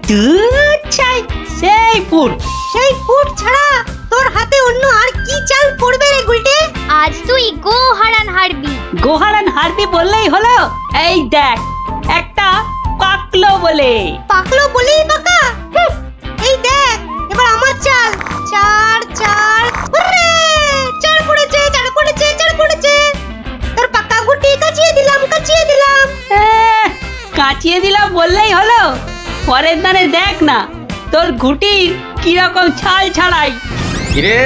সেই ফুট ছাড়া তোর হাতে অন্য আর কি চাল পড়বে রে গুলটে? আজ তুই গোহারান হারবি বললেই হলো। এই দেখ একটা পাকলো বলেই বাঁকা। এই দেখ এবার আমার চাল। চার হুররে! চার পড়েছে। তোর পাকা গুটি কাচিয়ে দিলাম। কাচিয়ে দিলাম বললেই হলো। পরের দানে দেখ না তোর ঘুটির কিরকম ছাল ছাড়াই। কিরে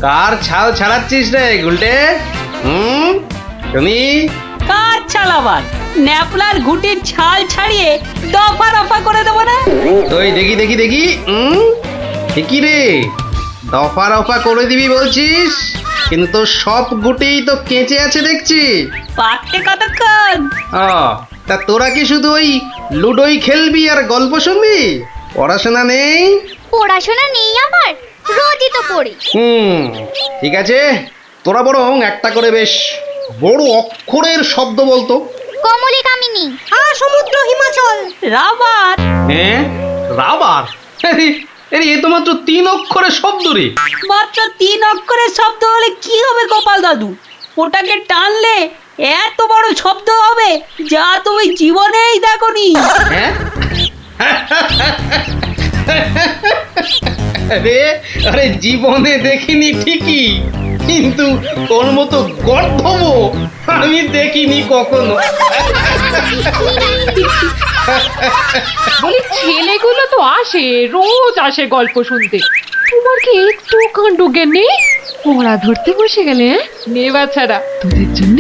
কার ছাল ছাড়াচ্ছিস রে গুলটে? শুনি কার ছাল আবার? ন্যাপলার ঘুটির ছাল ছাড়িয়ে দফা রফা করে দেবো না? তুই দেখি কি রে দফা রফা করে দিবি বলছিস, কিন্তু তোর সব গুটিই তো কেঁচে আছে দেখছি। পাকতে কতক্ষণ? তা তোরা কি শুধু ওই লুডোই খেলবি আর গল্প শুনবি? পড়াশোনা নেই? পড়াশোনা নেই আমার, রোজই তো পড়ি। ঠিক আছে, তোরা বরং একটা করে বেশ বড় অক্ষরের শব্দ বলতো। কমলি কামিনী, সমুদ্র হিমাচল, রাবার। হ্যাঁ রাবার? এ তো মাত্র 3 অক্ষরের শব্দ রে। মাত্র 3 অক্ষরের শব্দ হলে কি হবে গোপাল দাদু? ওটাকে টানলে এত বড় শব্দ হবে যা তুমি জীবনেই দেখোনি। হ্যাঁ আরে জীবনে দেখিনি ঠিকই, কিন্তু তোর মতো গর্ধব আমি দেখিনি কখনো। বলি ছেলেগুলো তো আসে, রোজ আসে গল্প শুনতে, তোমার কি একটু কাণ্ড জ্ঞান নেই? পড়া ধরতে বসে গেলে নে বাচ্চারা, তোদের জন্য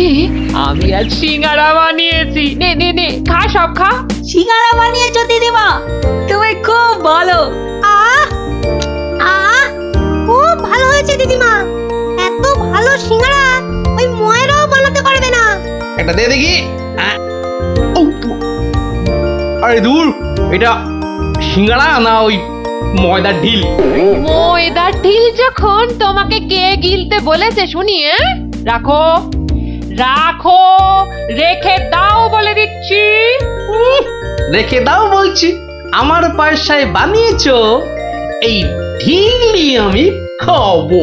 আমি আজ সিঙ্গারা বানিয়েছি। নে খা, সব খা। সিঙ্গারা বানিয়েছো দিদিমা? তুমি খুব ভালো। খুব ভালো হয়েছে দিদিমা। এত ভালো সিঙ্গারা ওই ময়রাও বানাতে পারবে না। একটা দে দেখি। আরে দূর, এটা সিঙ্গারা না ওই ময়দার ঢিল? ময়দার ঢিল যখন তোমাকে কে গিলতে বলেছে শুনি? রাখো রেখে দাও বলে দিচ্ছি। রেখে দাও বলছি? আমার পয়সায় বানিয়েছো এই ঢিলি আমি খাবো।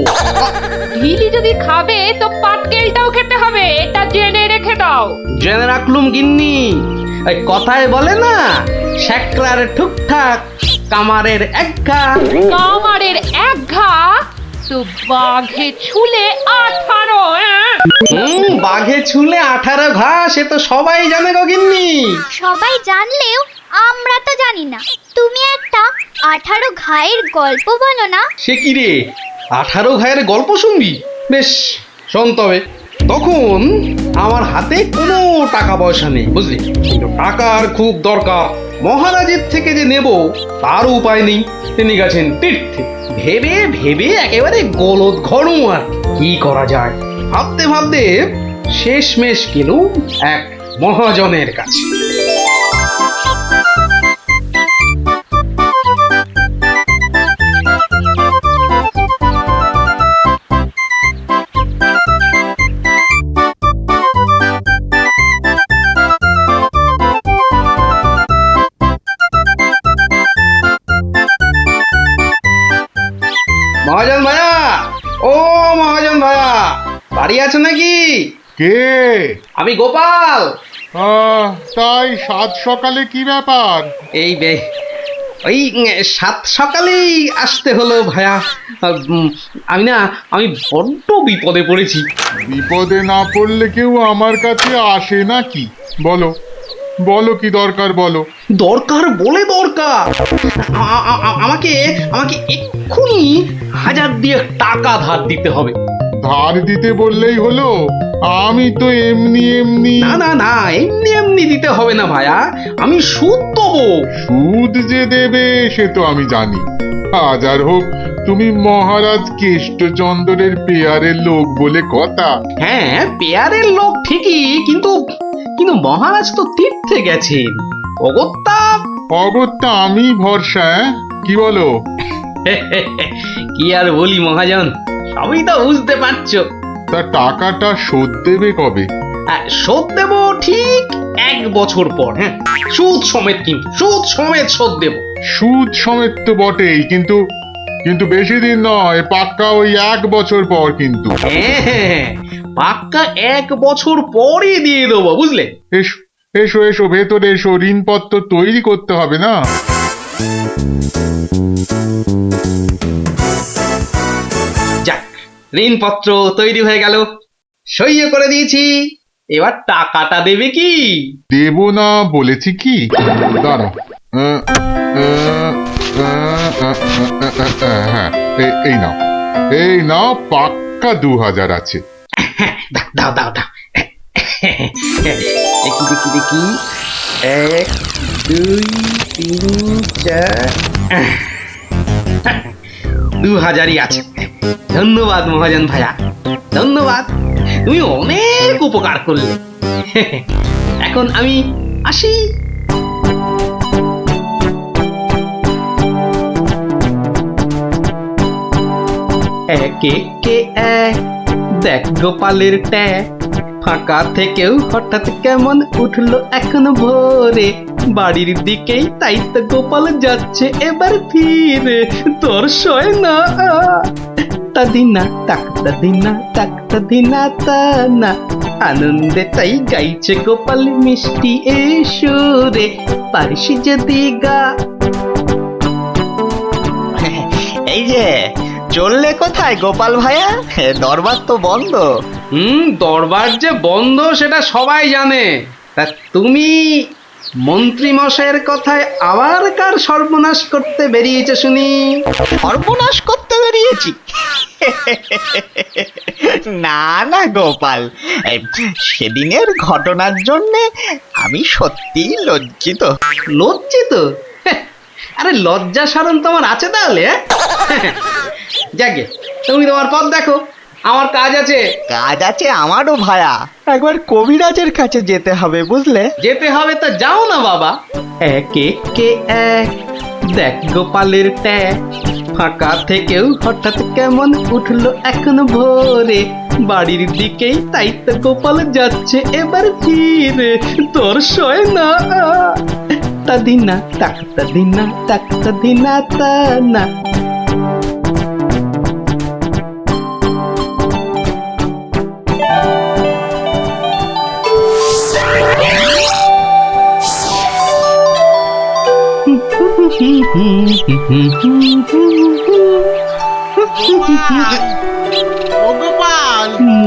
ঢিলি যদি খাবে তো পাটকেলটাও খেতে হবে, এটা জেনে রেখে দাও। জেনে রাখলুম গিন্নি। ওই কথায় বলে না, শেকরার ঠুকঠাক কামারের এক ঘা। কামারের এক ঘা তো বাঘে ছুলে 18। বাঘে ছুলে 18 ঘা, সে তো সবাই জানে গো গিন্নি। সবাই জানলেও আমরা তো জানি না। তুমি একটা 18 ঘায়ের গল্প বলো না। সে কি রে, 18 ঘায়ের গল্প শুনবি? বেশ শোন তবে। তখন আমার হাতে কোনো টাকা পয়সা নেই বুঝলি, কিন্তু টাকার খুব দরকার। মহারাজের থেকে যে নেব তার উপায় নেই। তিনি গেছেন তীর্থে। ভেবে একেবারে গলদ ঘরু। আর কি করা যায় ভাবতে শেষমেশ গেলুম এক মহাজনের কাছে। মহাজন ভাইয়া, ও মহাজন ভাইয়া, বাড়ি আছে নাকি? কে? আমি গোপাল। তাই সাত সকালে কি ব্যাপার? এই ওই 7 সকালেই আসতে হলো ভাইয়া। আমি বড্ড বিপদে পড়েছি। বিপদে না পড়লে কেউ আমার কাছে আসে নাকি? বলো কি দরকার বলো। দরকার বলে দরকার। আমাকে এক্ষুনি 1000 দিয়ে টাকা ধার দিতে হবে। ধার দিতে বললেই হলো? আমি তো এমনি না এমনি দিতে হবে না ভাইয়া, আমি সুদ দেবো। সুদ যে দেবে সে তো আমি জানি। হাজার হোক তুমি মহারাজ কেষ্টচন্দ্রের পেয়ারের লোক বলে কথা। হ্যাঁ পেয়ারের লোক ঠিকই, কিন্তু মহারাজ তো তীর্থে গেছেন। অগত্যা আমি ভরসা। কি বলো? কি আর বলি মহাজন, সবই তো বুঝতে পারছো। তা টাকাটা শোধ দেবে কবে? শোধ দেবো ঠিক 1 বছর পর। হ্যাঁ সুদ সমেত, কিন্তু সুদ সমেত শোধ দেবো। সুদ সমেত তো বটেই, কিন্তু কিন্তু বেশি দিন নয়, পাক্কা ওই 1 বছর পর কিন্তু। হ্যাঁ, পাক্কা 1 বছর পরই দিয়ে দেবো, বুঝলে? এসো এসো এসো, ভেতরে এসো, ঋণপত্র তৈরি করতে হবে না? যাক, ঋণপত্র তৈরি হয়ে গেল, সইও করে দিয়েছি। এবার টাকাটা দেবে কি? দেব না বলেছি কি? দাঁড়াও, আহ, আহ, হ্যাঁ, এই নাও, এই নাও, পাক্কা 2000 আছে। দাও দাও দাও। দেখি দেখি দেখি, 1 2 3 4, 2000ই আছে। ধন্যবাদ মহাজন ভাইয়া, ধন্যবাদ, তুমি অনেক উপকার করলে। এখন আমি আসি। একে কে এক, দেখ গোপালের ট্যাগ, ফাঁকা থেকেও হঠাৎ কেমন উঠলো এখন ভোরে, বাড়ির দিকেই তাই তো গোপাল যাচ্ছে এবার ফিরে, তোর সয় না তা দিনা তাকতা দিনা তাকতা দিনা তা না, আনন্দে তাই গাইছে গোপাল মিষ্টি এই সুরে, পারিস যদি গা। এই যে চললে কোথায় গোপাল ভাইয়া? দরবার তো বন্ধ। দরবার যে বন্ধ সেটা সবাই জানে, তা তুমি মন্ত্রী মশাইয়ের কথায় আবার কার সর্বনাশ করতে বেরিয়েছে শুনি? সর্বনাশ করতে বেরিয়েছি? না না গোপাল, সেদিনের ঘটনার জন্যে আমি সত্যিই লজ্জিত। লজ্জিত? আরে লজ্জা শরম তোমার আছে তাহলে? যাকে, তুমি তোমার পথ দেখো, আমার কাজ আছে। কাজ আছে আমারও ভায়া, একবার কবিরাজের কাছে যেতে হবে বুঝলে। যেতে হবে তো যাও না বাবা। একে কে এক, দেখ গোপালের ট্যাগ, ফাঁকা থেকেও হঠাৎ কেমন উঠলো এখন ভোরে, বাড়ির দিকেই তাই তো গোপাল যাচ্ছে এবার ফিরে, তোর সয় না তা দিনা তাকতা দিনা তাকতা দিনা তা না।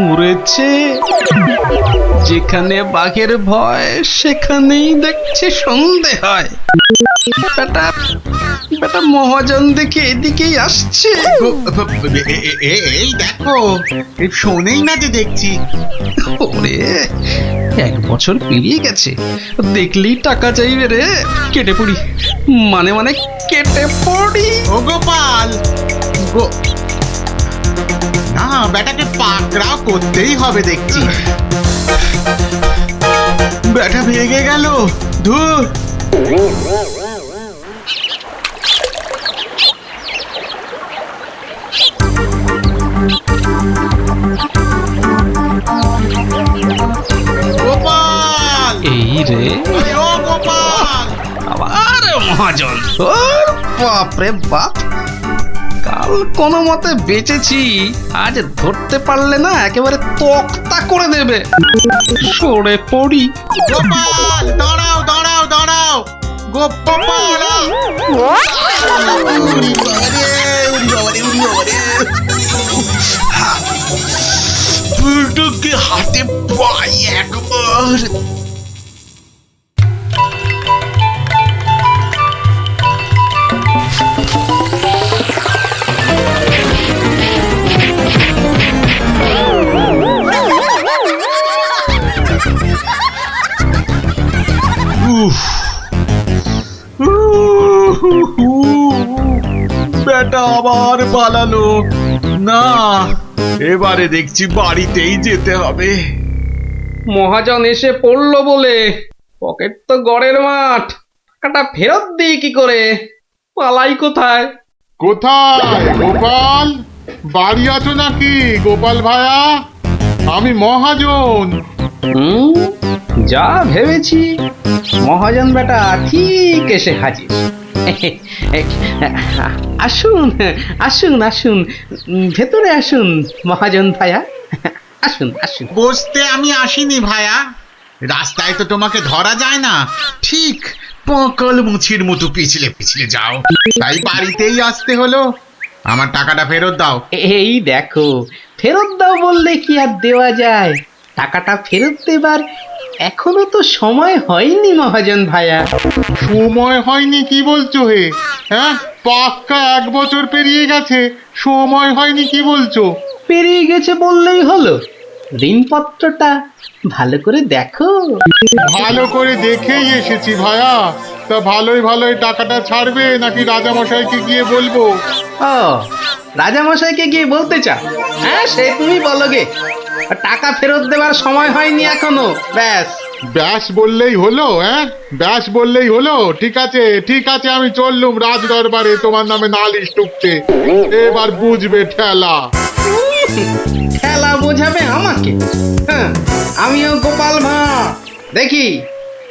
মরেছে, যেখানে বাঘের ভয় সেখানেই দেখছে সন্ধে হয়। বেটা বেটা মহাজন দেখে এদিকেই আসছে। এই দেখো, শোনেই না যে দেখছি। ওরে, 1 বছর পেরিয়ে গেছে, দেখলেই টাকা চাইবে রে। কেটে পড়ি, মানে মানে কেটে পড়ি। ও গোপাল, না বেটাকে পাকড়াও করতেই হবে দেখছি। বেটা ভেগে গেল, ধুর। গোপাল, এই রে, ও গোপাল, আবার মহাজন। ও বাপরে বাপ, কাল কোনো মতে বেঁচেছি, আজ ধরতে পারলে না একেবারে তক্তা করে দেবে। সরে পড়ি। গোপাল, দাঁড়াও দাঁড়াও দাঁড়াও, গোপাল। বুলটুকে হাতে পাই একবার। বেটা আবার পালালো। না, এবারে দেখছি বাড়িতেই যেতে হবে। মহাজন এসে পড়লো বলে, পকেট তো গড়ের মাঠ, টাকাটা ফেরত দিই কি করে? পালাই কোথায়? কোথায় গোপাল? বাড়ি আছো নাকি গোপাল ভায়া? আমি মহাজন। যা ভেবেছি, মহাজন বেটা ঠিক এসে হাজির। আসুন আসুন আসুন, ভেতরে আসুন মহাজন ভাইয়া, আসুন আসুন। বসতে আমি আসিনি ভায়া, রাস্তায় তো তোমাকে ধরা যায় না, ঠিক পকল মুছির মতো পিছলে পিছলে যাও, তাই বাড়িতেই আসতে হলো। আমার টাকাটা ফেরত দাও। এই দেখো, ফেরত দাও বললে কি আর দেওয়া যায়? টাকাটা ফেরত দেবার এখনো তো সময় হয়নি মহাজন ভাইয়া। সময় হয়নি কি বলছো হে? হ্যাঁ, পাক্কা 1 বছর পেরিয়ে গেছে, সময় হয়নি কি বলছো? পেরিয়ে গেছে বললেই হলো? ঋণপত্রটা ভালো করে দেখো। ভালো করে দেখেই এসেছি ভায়া। তা ভালোই ভালোই টাকাটা ছাড়বে নাকি রাজামশাইকে গিয়ে বলবো? ও, রাজামশাইকে গিয়ে বলতে চাও? হ্যাঁ, সে তুমি বলো গে। টাকা ফেরত দেওয়ার সময় হয়নি এখনো, ব্যাস। ব্যাস বললেই হলো? হ্যাঁ, ব্যাস বললেই হলো? ঠিক আছে ঠিক আছে, আমি চললুম রাজ দরবারে তোমার নামে নালিশ টুকতে। এবার বুঝবে ঠেলা। ঠেলা বোঝাবে আমাকে? হ্যাঁ, আমিও গোপাল ভাঁড়, দেখি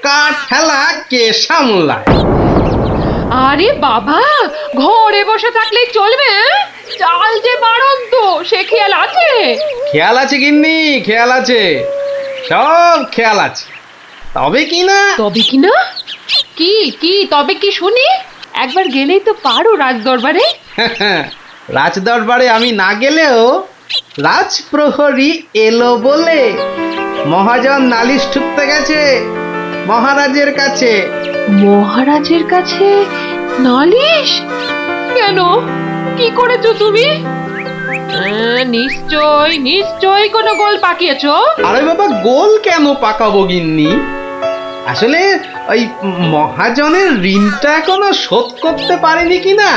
কার ঠেলা কে সামলায়। আরে বাবা, ঘরে বসে থাকলেই চলবে? চাল যে বাড়ন্ত, সে খেয়াল আছে? খেয়াল আছে গিন্নি, খেয়াল আছে, সব খেয়াল আছে। তবে কি না, তবে কি না? কি কি তবে কি শুনি? একবার গেলেই তো পারো রাজ দরবারে। রাজ দরবারে আমি না গেলেও রাজপ্রহরী এলো বলে মহাজন নালিশ ঠুকতে গেছে মহারাজের কাছে। মহারাজের কাছে নালিশ? কেন, কি করেছো তুমি? নিশ্চয় নিশ্চয় কোনো গোল পাকিয়েছো। আরে বাবা, গোল কেন পাকাবো গিন্নি? আসলে ওই মহাজনের ঋণটা এখনো শোধ করতে পারেনি কিনা।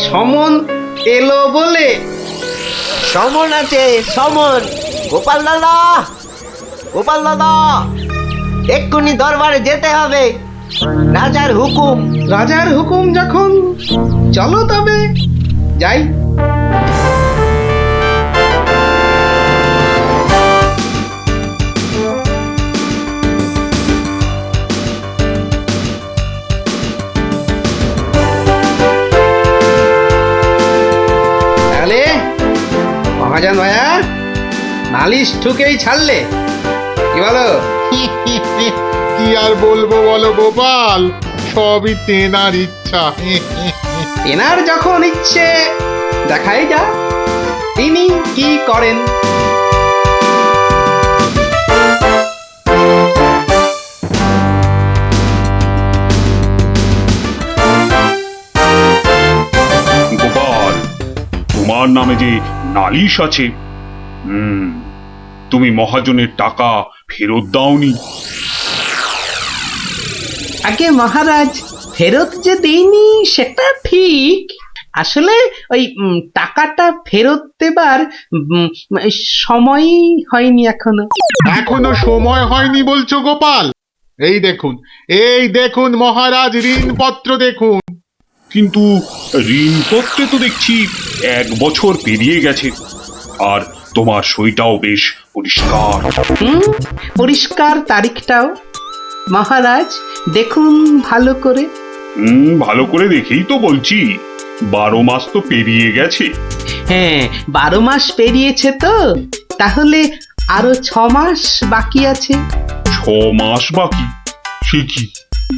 সমন এলো বলে। সমন আছে, সমন। গোপাল দাদা, গোপাল দাদা, এক্ষুনি দরবারে যেতে হবে, রাজার হুকুম। রাজার হুকুম যখন, চলো তবে যাই। তাহলে মহাজন ভাইয়া নালিশ ঠুকেই ছাড়লে, কি বলো? কি আর বলবো বলো গোপাল, সবই তেনার ইচ্ছা। তেনার যখন ইচ্ছে, দেখাই যা তিনি কি করেন। গোপাল, তোমার নামে যে নালিশ আছে, তুমি মহাজনের টাকা ফেরত দাওনি। আগে মহারাজ, ফেরত যে দেইনি সেটা ঠিক, আসলে ওই টাকাটা ফেরত দেবার সময়ই হয়নি এখনো। এখনো সময় হয়নি বলছো গোপাল? এই দেখুন মহারাজ, ঋণপত্র দেখুন। কিন্তু ঋণপত্রে তো দেখছি 1 বছর পেরিয়ে গেছে, আর তোমার সইটাও বেশ পরিষ্কার। পরিষ্কার তারিখটাও। মহারাজ দেখুন ভালো করে। ভালো করে দেখেই তো বলছি, 12 মাস তো পেরিয়ে গেছে। হ্যাঁ, 12 মাস পেরিয়েছে তো, তাহলে আরো 6 মাস বাকি আছে। 6 মাস বাকি? সে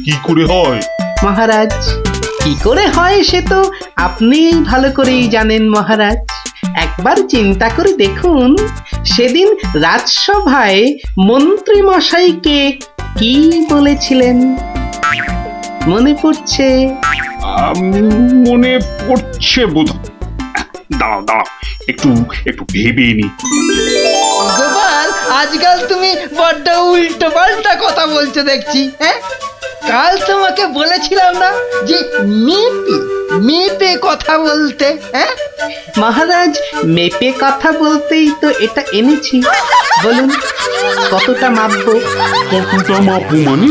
কি করে হয়? মহারাজ, কি করে হয় সে তো আপনি ভালো করেই জানেন মহারাজ। একবার চিন্তা করে দেখুন, সেদিন রাজসভায় মন্ত্রী মশাইকে কি বলেছিলেন, মনে পড়ছে? মনে পড়ছে বোধ। দাঁড়াও দাঁড়াও, একটু একটু ভেবে নি। গোপাল, আজকাল তুমি বড্ড উল্টো পাল্টা কথা বলছো দেখছি। হ্যাঁ, কাল তোমাকে বলেছিলাম না যে মেপে মেপে কথা বলতে? হ্যাঁ মহারাজ, মেপে কথা বলতেই তো এটা এনেছি। বলুন কতটা মাপবো? কতটা মাপবো মানে?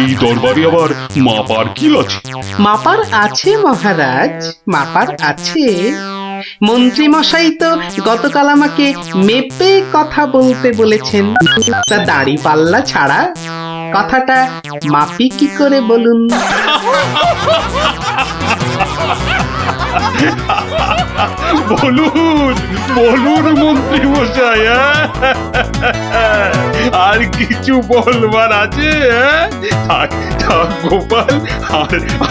এই দরবারে আবার মাপার কি আছে? মাপার আছে মহারাজ, মাপার আছে। মন্ত্রী মশাই তো গতকাল আমাকে মেপে কথা বলতে বলেছেন, তা দাড়ি পাল্লা ছাড়া কথাটা মাপি কি করে বলুন? বলুন বলুন মন্ত্রী মশাই, আর কিছু বলবার আছে? থাক থাক গোপাল,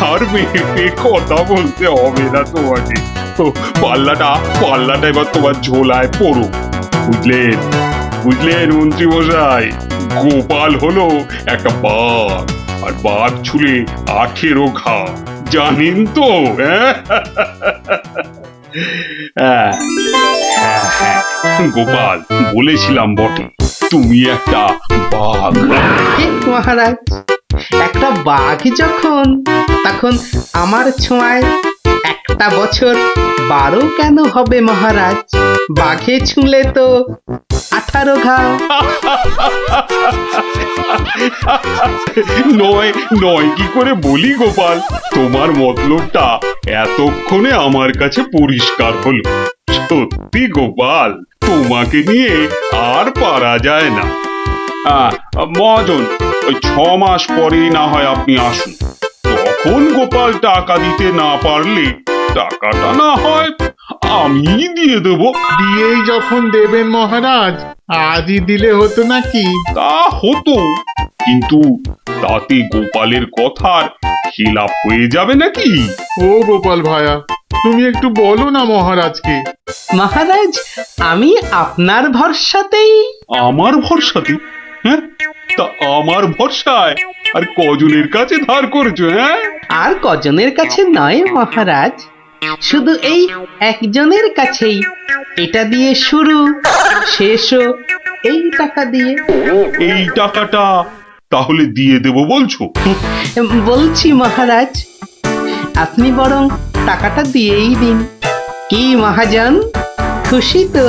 আর মেয়েকে কথা বলতে হবে না তোমাকে। তো পাল্লাটা এবার তোমার ঝোলায় পড়ো। বুঝলেন বুঝলেন মন্ত্রী মশাই, গোপাল হলো একটা বাঘ, আর বাঘ ছুলে 18 ঘা, জানেন তো? হ্যাঁ হ্যাঁ, হ্যাঁ, গোপাল বলেছিলাম বটে, তুমি একটা বাঘ। ঠিক মহারাজ, একটা বাঘ যখন, তখন আমার ছোঁয়ায় একটা বছর 12 কেন হবে মহারাজ? বাঘে ছুঁলে তো 18 ঘা। নয় নয় কি করে বলি গোপাল, তোমার মতলবটা এতক্ষণে আমার কাছে পরিষ্কার হলো। সত্যি গোপাল, তোমাকে নিয়ে আর পারা যায় না। মহাজন, ওই 6 মাস পরেই না হয় আপনি আসুন, তখন গোপাল টাকা দিতে না পারলে টাকাটা না হয় আমি দিয়ে দেবো। দিয়েই যখন দেবেন মহারাজ, আজই দিলে হতো নাকি? তা হতো, কিন্তু তাতে গোপালের কথার খিলাপ হয়ে যাবে নাকি? ও গোপাল ভায়া, তুমি একটু বলো না মহারাজকে। মহারাজ, আমি আপনার ভরসাতেই। আমার ভরসাতে? হ্যাঁ, তা আমার ভরসায় আর কজনের কাছে ধার করেছো? হ্যাঁ, আর কজনের কাছে নয় মহারাজ, শুধু এই একজনের কাছেই। এটা দিয়ে শুরু, শেষও এই টাকা দিয়ে। এই টাকাটা তাহলে দিয়ে দেবো বলছো? বলছি মহারাজ, আপনি বরং টাকাটা দিয়েই দিন। কি মহাজন, খুশি তো?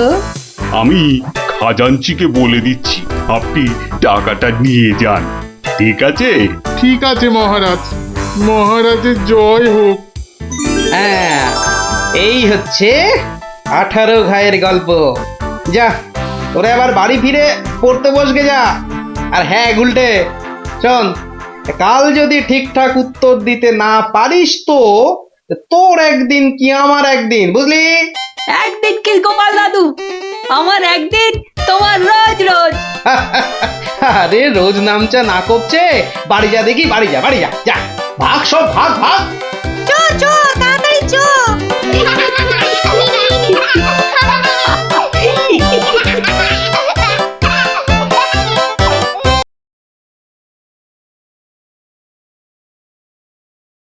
আমি খাজাঞ্চিকে বলে দিচ্ছি, আপনি টাকাটা নিয়ে যান, ঠিক আছে? ঠিক আছে মহারাজ, মহারাজের জয় হোক। হ্যাঁ, এই হচ্ছে 18 ঘায়ের গল্প। যা, তোরা আবার বাড়ি ফিরে পড়তে বসগে যা। আর হ্যাঁ গুলটে, শোন, কাল যদি ঠিকঠাক উত্তর দিতে না পারিস তো তোর একদিন কি আমার একদিন, বুঝলি? একদিন কি গোপাল দাদু, আমার একদিন, তোমার রোজ রোজ। আরে রোজ নামচা না করছে, বাড়ি যা দেখি, বাড়ি যা, বাড়ি যা, যা ভাগ, সব ভাগ ভাগ। চো চো, তাড়াতাড়ি চো।